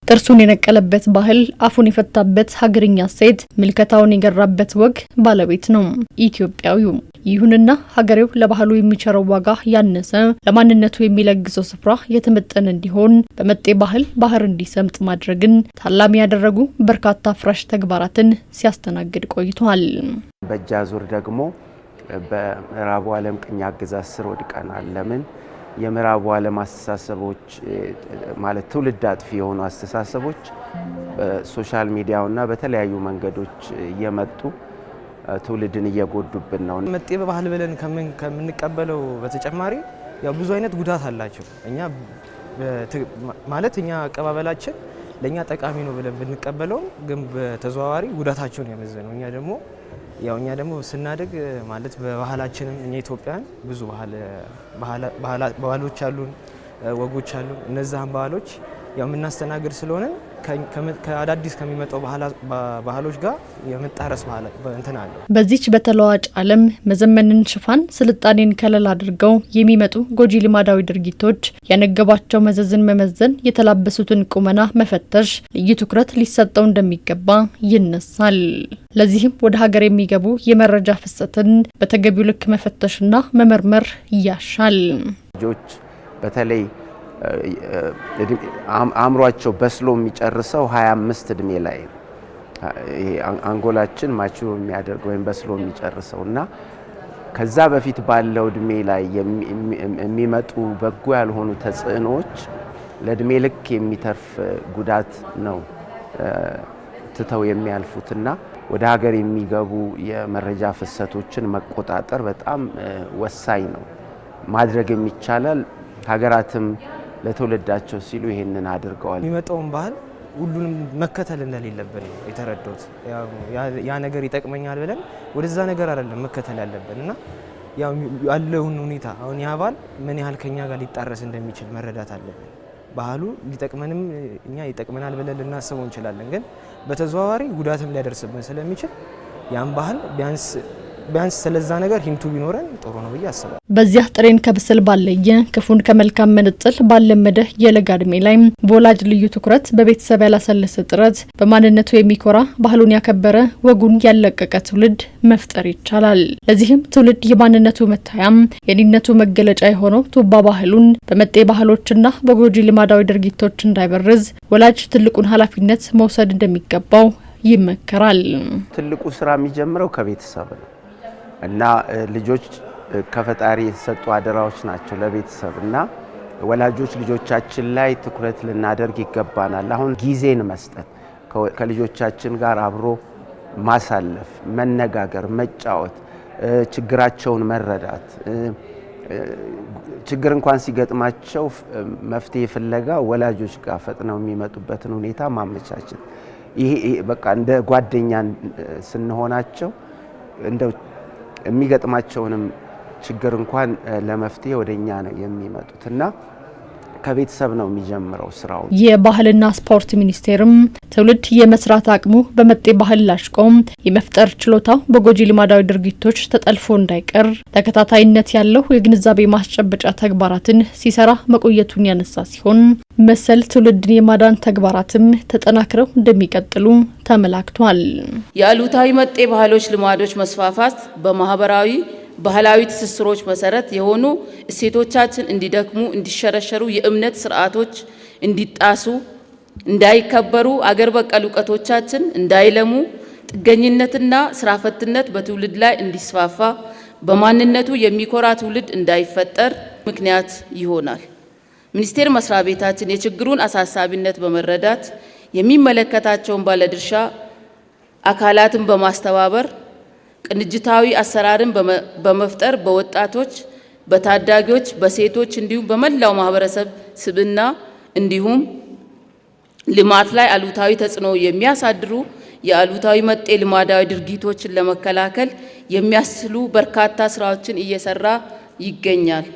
ጥርሱን የነቀለበት ባህል አፉን የፈታበት ሀገርኛ ሴት ምልከታውን የገራበት ወግ ባለቤት ነው ኢትዮጵያዊው። ይሁንና ሀገሬው ለባህሉ የሚቸረው ዋጋ ያነሰ ለማንነቱ የሚለግሰው ስፍራ የተመጠነ እንዲሆን በመጤ ባህር እንዲሰምጥ ማድረግን ታላሚ ያደረጉ በርካታ ፍራሽ ተግባራትን ሲያስተናግድ ቆይቷል። በእጃዙር ደግሞ በምዕራቡ ዓለም ቅኝ አገዛዝ ስር ወድቀናል። ለምን የምዕራቡ ዓለም አስተሳሰቦች ማለት ትውልድ አጥፊ የሆኑ አስተሳሰቦች በሶሻል ሚዲያውና በተለያዩ መንገዶች እየመጡ ትውልድን እየጎዱብን ነው። መጤ በባህል ብለን ከምንቀበለው በተጨማሪ ያው ብዙ አይነት ጉዳት አላቸው። እኛ አቀባበላችን ለኛ ጠቃሚ ነው ብለን ብንቀበለው ግን በተዘዋዋሪ ጉዳታቸውን ያመዘነው እኛ ደግሞ ስናድግ ማለት በባህላችንም እኛ ኢትዮጵያን ብዙ ባህሎች አሉን፣ ወጎች አሉን። እነዛን ባህሎች ያው የምናስተናግድ ስለሆነ ከአዳዲስ ከሚመጣው ባህሎች ጋር የመጣረስ እንትን አለ። በዚች በተለዋጭ ዓለም መዘመንን ሽፋን ስልጣኔን ከለል አድርገው የሚመጡ ጎጂ ልማዳዊ ድርጊቶች ያነገባቸው መዘዝን መመዘን፣ የተላበሱትን ቁመና መፈተሽ ልዩ ትኩረት ሊሰጠው እንደሚገባ ይነሳል። ለዚህም ወደ ሀገር የሚገቡ የመረጃ ፍሰትን በተገቢው ልክ መፈተሽና መመርመር ያሻል። ልጆች በተለይ አእምሯቸው በስሎ የሚጨርሰው 25 እድሜ ላይ ይሄ አንጎላችን ማቹር የሚያደርግ ወይም በስሎ የሚጨርሰውና ከዛ በፊት ባለው እድሜ ላይ የሚመጡ በጎ ያልሆኑ ተጽዕኖዎች ለእድሜ ልክ የሚተርፍ ጉዳት ነው ትተው የሚያልፉትና ወደ ሀገር የሚገቡ የመረጃ ፍሰቶችን መቆጣጠር በጣም ወሳኝ ነው። ማድረግ የሚቻላል። ሀገራትም ለትውልዳቸው ሲሉ ይሄንን አድርገዋል። የሚመጣውን ባህል ሁሉንም መከተል እንደሌለብን ነው የተረዳሁት። ያ ነገር ይጠቅመኛል ብለን ወደዛ ነገር አይደለም መከተል ያለብን እና ያለውን ሁኔታ አሁን ያ ባህል ምን ያህል ከኛ ጋር ሊጣረስ እንደሚችል መረዳት አለብን። ባህሉ ሊጠቅመንም እኛ ይጠቅመናል ብለን ልናስበው እንችላለን፣ ግን በተዘዋዋሪ ጉዳትም ሊያደርስብን ስለሚችል ያን ባህል ቢያንስ ስለዛ ነገር ሂንቱ ቢኖረን ጥሩ ነው ብዬ አስባለሁ። በዚያ ጥሬን ከብስል ባለየ ክፉን ከመልካም መነጥል ባለመደ የለጋ እድሜ ላይ በወላጅ ልዩ ትኩረት በቤተሰብ ያላሰለሰ ጥረት በማንነቱ የሚኮራ ባህሉን ያከበረ ወጉን ያለቀቀ ትውልድ መፍጠር ይቻላል። ለዚህም ትውልድ የማንነቱ መታያም የኔነቱ መገለጫ የሆነው ቱባ ባህሉን በመጤ ባህሎችና በጎጂ ልማዳዊ ድርጊቶች እንዳይበርዝ ወላጅ ትልቁን ኃላፊነት መውሰድ እንደሚገባው ይመከራል። ትልቁ ስራ የሚጀምረው ከቤተሰብ ነው እና ልጆች ከፈጣሪ የተሰጡ አደራዎች ናቸው ለቤተሰብ እና ወላጆች ልጆቻችን ላይ ትኩረት ልናደርግ ይገባናል። አሁን ጊዜን መስጠት፣ ከልጆቻችን ጋር አብሮ ማሳለፍ፣ መነጋገር፣ መጫወት፣ ችግራቸውን መረዳት፣ ችግር እንኳን ሲገጥማቸው መፍትሄ ፍለጋ ወላጆች ጋር ፈጥነው የሚመጡበትን ሁኔታ ማመቻቸት። ይሄ በቃ እንደ ጓደኛ ስንሆናቸው እንደው የሚገጥማቸውንም ችግር እንኳን ለመፍትሄ ወደኛ ነው የሚመጡትና ከቤተሰብ ነው የሚጀምረው ስራው። የባህልና ስፖርት ሚኒስቴርም ትውልድ የመስራት አቅሙ በመጤ ባህል ላሽቆም የመፍጠር ችሎታው በጎጂ ልማዳዊ ድርጊቶች ተጠልፎ እንዳይቀር ተከታታይነት ያለው የግንዛቤ ማስጨበጫ ተግባራትን ሲሰራ መቆየቱን ያነሳ ሲሆን መሰል ትውልድን የማዳን ተግባራትም ተጠናክረው እንደሚቀጥሉ ተመላክቷል። የአሉታዊ መጤ ባህሎች ልማዶች መስፋፋት ባህላዊ ትስስሮች መሰረት የሆኑ እሴቶቻችን እንዲደክሙ፣ እንዲሸረሸሩ፣ የእምነት ስርዓቶች እንዲጣሱ፣ እንዳይከበሩ፣ አገር በቀል እውቀቶቻችን እንዳይለሙ፣ ጥገኝነትና ስራ ፈትነት በትውልድ ላይ እንዲስፋፋ፣ በማንነቱ የሚኮራ ትውልድ እንዳይፈጠር ምክንያት ይሆናል። ሚኒስቴር መስሪያ ቤታችን የችግሩን አሳሳቢነት በመረዳት የሚመለከታቸውን ባለድርሻ አካላትን በማስተባበር ቅንጅታዊ አሰራርን በመፍጠር በወጣቶች፣ በታዳጊዎች፣ በሴቶች እንዲሁም በመላው ማህበረሰብ ስብዕና እንዲሁም ልማት ላይ አሉታዊ ተጽዕኖ የሚያሳድሩ የአሉታዊ መጤ ልማዳዊ ድርጊቶችን ለመከላከል የሚያስችሉ በርካታ ስራዎችን እየሰራ ይገኛል።